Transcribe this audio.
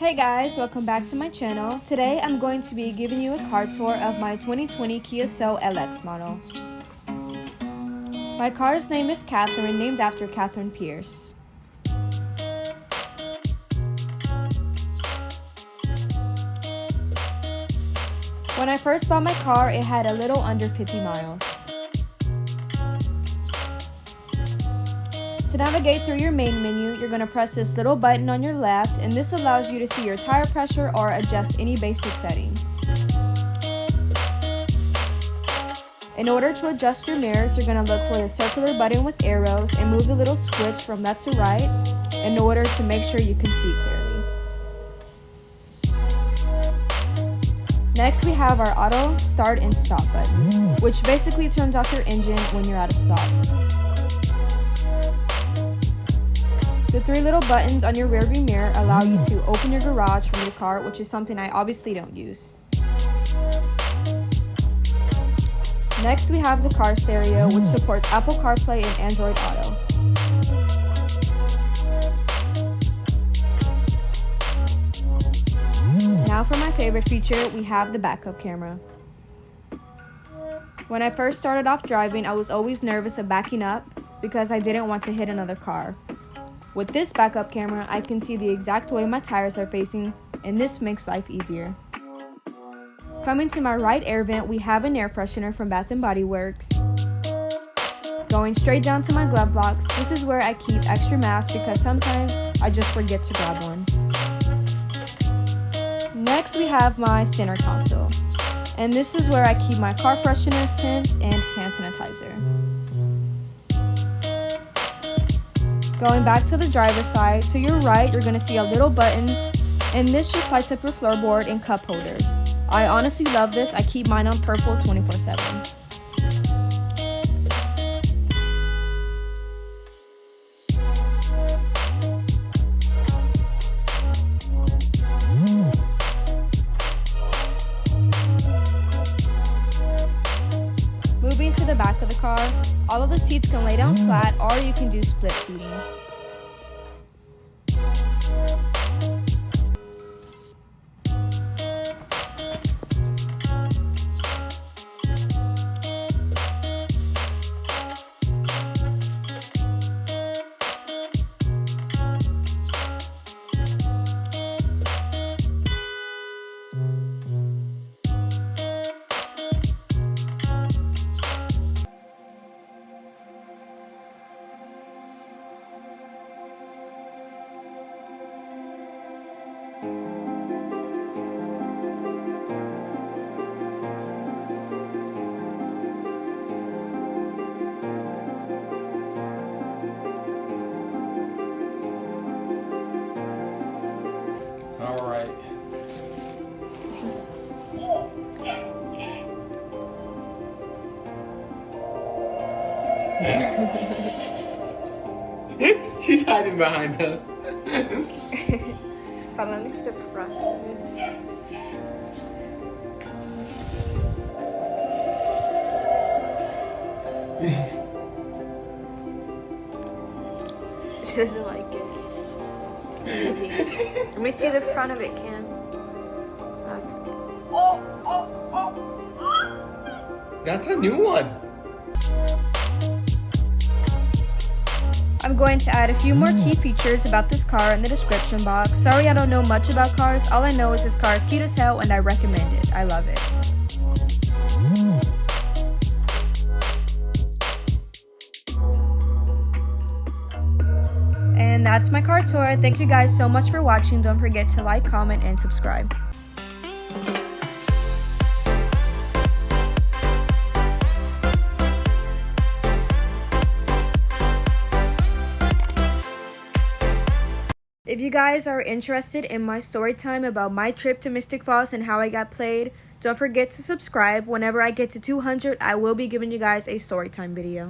Hey guys, welcome back to my channel. Today I'm going to be giving you a car tour of my 2020 Kia Soul LX model. My car's name is Catherine, named after Catherine Pierce. When I first bought my car, it had a little under 50 miles. To navigate through your main menu, you're going to press this little button on your left, and this allows you to see your tire pressure or adjust any basic settings. In order to adjust your mirrors, you're going to look for the circular button with arrows and move the little switch from left to right in order to make sure you can see clearly. Next, we have our auto start and stop button, which basically turns off your engine when you're out of stop. The three little buttons on your rearview mirror allow you to open your garage from your car, which is something I obviously don't use. Next, we have the car stereo, which supports Apple CarPlay and Android Auto. Now for my favorite feature, we have the backup camera. When I first started off driving, I was always nervous of backing up because I didn't want to hit another car. With this backup camera, I can see the exact way my tires are facing, and this makes life easier. Coming to my right air vent, we have an air freshener from Bath & Body Works. Going straight down to my glove box, this is where I keep extra masks because sometimes I just forget to grab one. Next, we have my center console, and this is where I keep my car freshener scents and hand sanitizer. Going back to the driver's side, to your right, you're going to see a little button, and this just lights up your floorboard and cup holders. I honestly love this. I keep mine on purple 24/7. Moving to the back of the car, all of the seats can lay down flat or you can do split seating. All right. She's hiding behind us. Hold on, let me see the front of it. She doesn't like it. Maybe. Let me see the front of it, Cam. Okay. That's a new one. I'm going to add a few more key features about this car in the description box. Sorry I don't know much about cars. All I know is this car is cute as hell and I recommend it. I love it. And that's my car tour. Thank you guys so much for watching. Don't forget to like, comment, and subscribe. If you guys are interested in my story time about my trip to Mystic Falls and how I got played, don't forget to subscribe. Whenever I get to 200, I will be giving you guys a story time video.